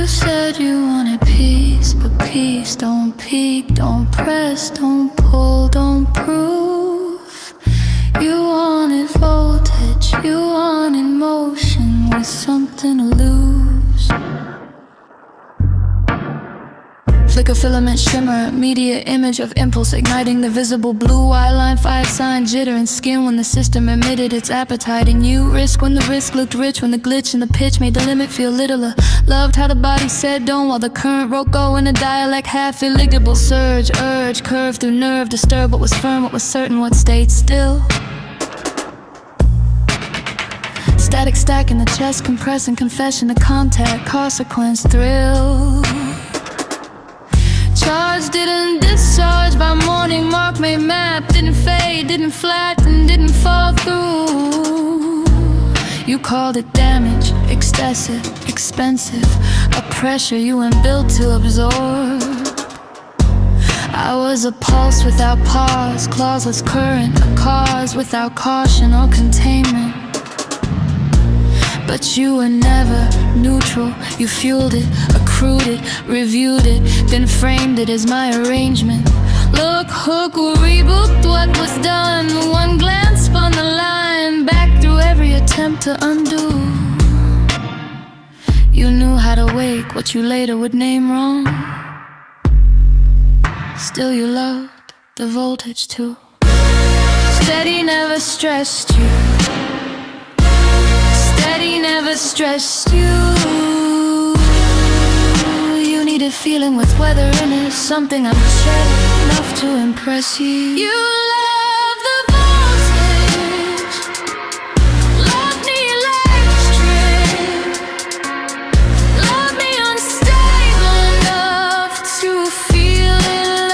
You said you wanted peace, but peace don't peak, don't press, don't pull, don't prove. You wanted voltage, you wanted motion with something to lose. Flicker, filament, shimmer, immediate image of impulse igniting the visible blue eyeline, 5-sign jitter and skin when the system emitted its appetite. And you risk when the risk looked rich, when the glitch in the pitch made the limit feel littler. Loved how the body said don't while the current wrote go in a dialect half illigible. Surge, urge, curve through nerve, disturb what was firm, what was certain, what stayed still. Static stack in the chest, compressing confession to contact, consequence, thrill. Charge didn't discharge by morning, mark made map, didn't fade, didn't flatten, didn't fall through. You called it damage, excessive, expensive, a pressure you weren't built to absorb. I was a pulse without pause, clauseless current, a cause without caution or containment. But you were never neutral, you fueled it, accrued it, reviewed it, then framed it as my arrangement. Look, hook, rebooked what was done. One glance spun the line, back through every attempt to undo. You knew how to wake what you later would name wrong. Still you loved the voltage too. Steady never stressed you. Steady never stressed you. You needed feeling with weather in it, something unchecked enough to impress you. You love the voltage, love me electric, love me unstable enough to feel it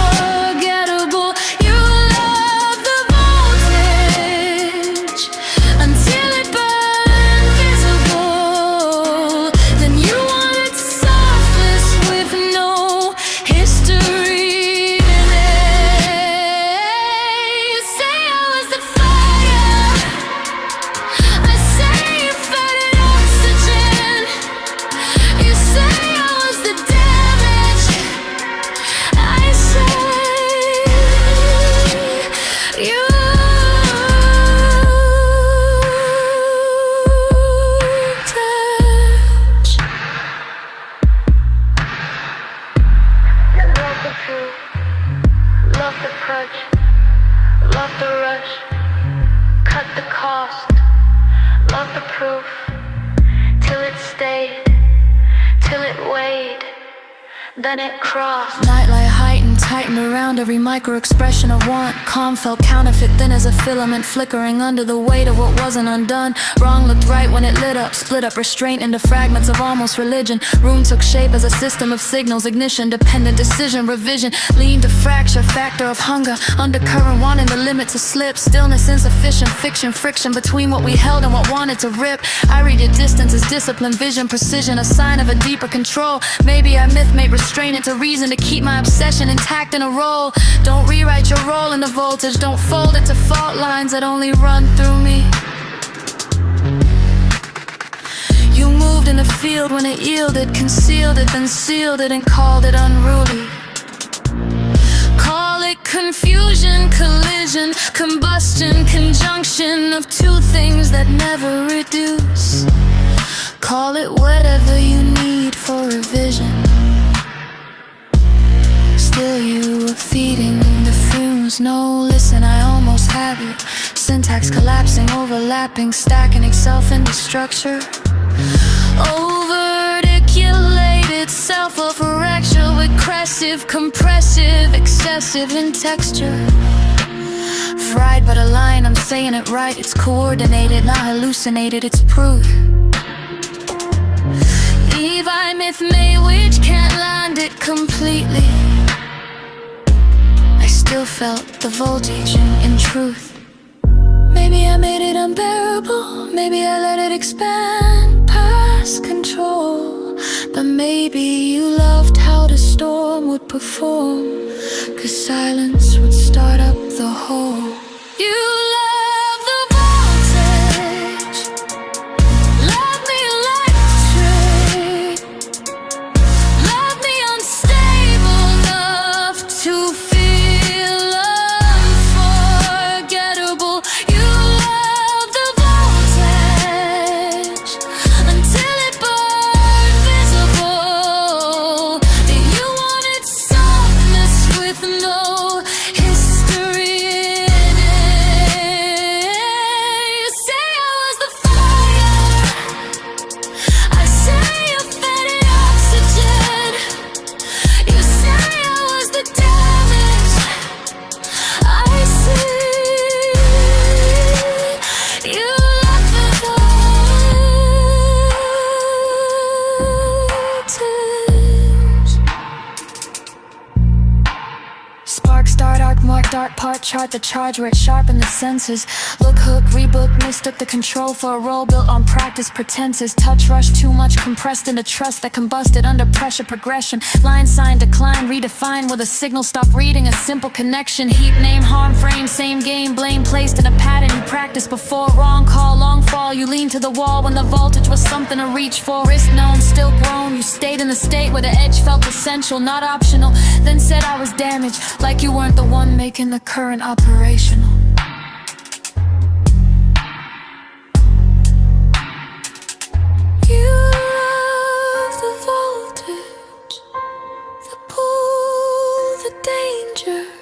unforgettable. You love the voltage until it burned visible. Then you wanted softness with no history in it. You say I was the fire, I say you fed it oxygen. You say I was the damage, I say you. Love the truth, love the crutch, love the rush, cut the cost, love the proof, till it stayed, till it weighed, then it crossed. Nightlight heightened, tightened around every micro expression of want. Calm felt counterfeit, thin as a filament, flickering under the weight of what wasn't undone. Wrong looked right when it lit up, split up restraint into fragments of almost religion. Room took shape as a system of signals, ignition, dependent decision, revision. Lean to fracture, factor of hunger, undercurrent wanting the limit to slip. Stillness insufficient, fiction, friction between what we held and what wanted to rip. I read your distance as discipline, vision, precision, a sign of a deeper control. Maybe I myth made restraint into reason to keep my obsession intact in a role. Don't rewrite your role in the voltage, don't fold it to fault lines that only run through me. You moved in the field when it yielded, concealed it, then sealed it and called it unruly. Call it confusion, collision, combustion, conjunction of two things that never reduce. Call it whatever you need for a vision. Still you were feeding the fumes. No, listen, I almost have it. Syntax collapsing, overlapping, stacking itself into structure. Over-articulated, self-fracture, aggressive, compressive, excessive in texture. Fried by the line, I'm saying it right. It's coordinated, not hallucinated, it's proof. Levi myth may which can't land it completely. I still felt the voltage in truth. Maybe I made it unbearable, maybe I let it expand past control. But maybe you loved how the storm would perform, 'cause silence would start up the whole. You love the voltage, love me electric, chart the charge where it sharpened the senses. Look, hook, rebook, mistook the control for a role built on practice pretenses. Touch rush too much, compressed into trust that combusted under pressure. Progression, line sign decline, redefine with a signal. Stop reading a simple connection. Heap name, harm frame, same game. Blame placed in a pattern you practiced before. Wrong call, long fall. You lean to the wall when the voltage was something to reach for. Risk known, still grown. You stayed in the state where the edge felt essential, not optional. Then said I was damaged, like you weren't the one making the current operational. You love the voltage, the pull, the danger.